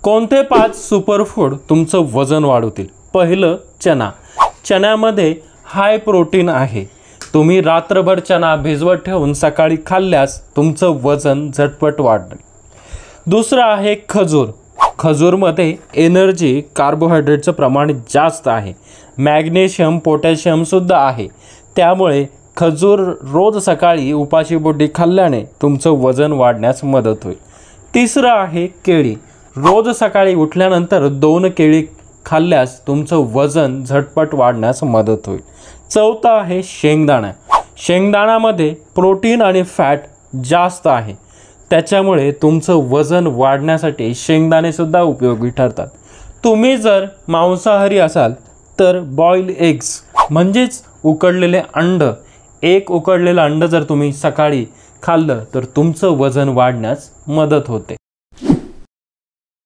कोणते 5 सुपरफूड तुमचं वजन वाढवतील? पहिलं, चना. चण्यामध्ये हाय प्रोटीन आहे. तुम्ही रात्रभर चना भिजवत ठेवून सकाळी खाल्ल्यास तुमचं वजन झटपट वाढेल. दुसरं आहे खजूर. खजूरमध्ये एनर्जी, कार्बोहायड्रेटचं प्रमाण जास्त आहे. मॅग्नेशियम, पोटॅशियमसुद्धा आहे. त्यामुळे खजूर रोज सकाळी उपाशीपोटी खाल्ल्याने तुमचं वजन वाढण्यास मदत होईल. तिसरं आहे केळी. रोज सकाळी उठल्यानंतर 2 केळी खाल्ल्यास तुमचं वजन झटपट वाढण्यास मदत होईल. चौथं आहे शेंगदाणा. शेंगदाण्यामध्ये प्रोटीन आणि फॅट जास्त आहे. त्याच्यामुळे तुमचं वजन वाढण्यासाठी शेंगदाणेसुद्धा उपयोगी ठरतात. तुम्ही जर मांसाहारी असाल तर बॉइल्ड एग्स म्हणजेच उकडलेले अंड, एक उकडलेलं अंड जर तुम्ही सकाळी खाल्लं तर तुमचं वजन वाढण्यास मदत होते.